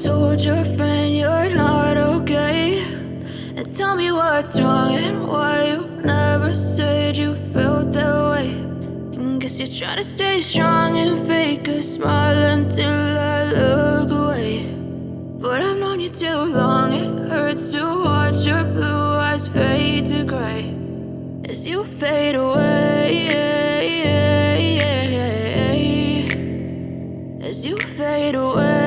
told your friend you're not okay, and tell me what's wrong and why you never said you felt that way. And guess you're trying to stay strong and fake a smile until I look away. But I've known you too long, it hurts to watch your blue eyes fade to gray as you fade away, as you fade away.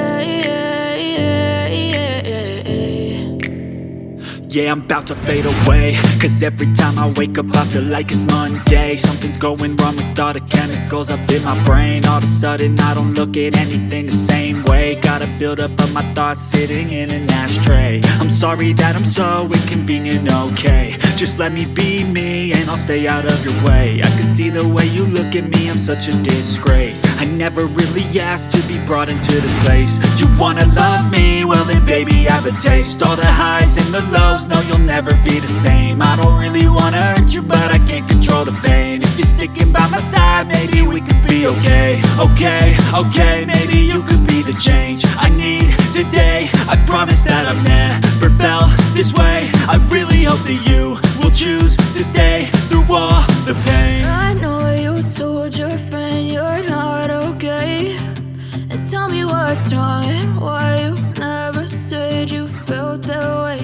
Yeah, I'm about to fade away, cause every time I wake up I feel like it's Monday. Something's going wrong with all the chemicals up in my brain. All of a sudden I don't look at anything the same way. Got a buildup of my thoughts sitting in an ashtray. I'm sorry that I'm so inconvenient, okay. Just let me be me and I'll stay out of your way. I can see the way you look at me, I'm such a disgrace. I never really asked to be brought into this place. You wanna love me? Well then baby, have a taste. All the highs and the lows, no, you'll never be the same. I don't really wanna hurt you, but I can't control the pain. If you're sticking by my side, maybe we could be okay. Okay, maybe you could be the change I need today. I promise that I've never felt this way. I really hope that you will choose to stay through all the pain. I know you told your friend you're not okay, and tell me what's wrong and why you never said you felt that way.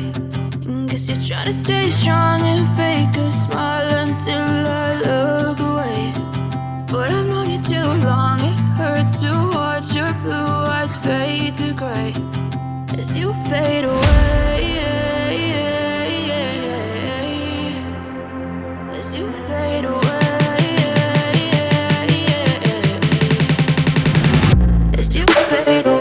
Guess you're trying to stay strong and fake a smile until I look away. But I've known you too long, it hurts to watch your blue eyes fade to gray as you fade away, as you fade away, as you fade away.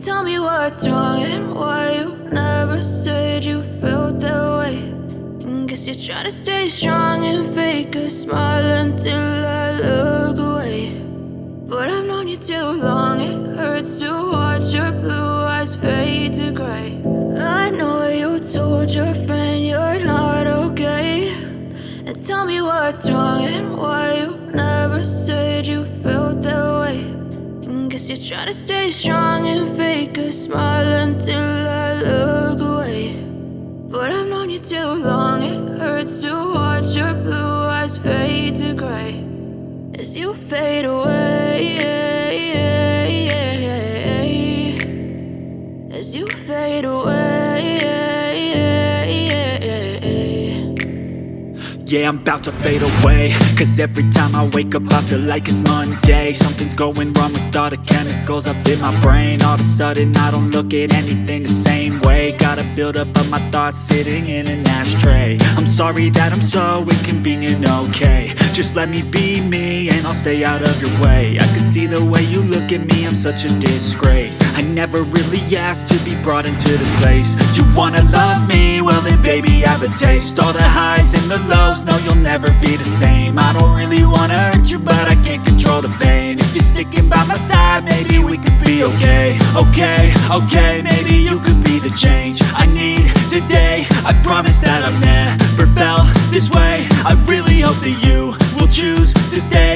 Tell me what's wrong and why you never said you felt that way. And guess you're trying to stay strong and fake a smile until I look away. But I've known you too long, it hurts to watch your blue eyes fade to gray. I know you told your friend you're not okay, and tell me what's wrong and why you never said you felt that way. Guess you're trying to stay strong and fake a smile until I look away. But I've known you too long, it hurts to watch your blue eyes fade to gray as you fade away, as you fade away. Yeah, I'm about to fade away, cause every time I wake up I feel like it's Monday. Something's going wrong with all the chemicals up in my brain. All of a sudden I don't look at anything the same way. Got a buildup of my thoughts sitting in an ashtray. I'm sorry that I'm so inconvenient, okay. Just let me be me and I'll stay out of your way. I can see the way you look at me, I'm such a disgrace. I never really asked to be brought into this place. You wanna love me? Well then baby have a taste. All the highs and the lows, no you'll never be the same. I don't really wanna hurt you but I can't control the pain. If you're sticking by my side, maybe we could be okay. Okay, maybe you could be the change I need today. I promise that I've never felt this way. I really hope that you will choose to stay.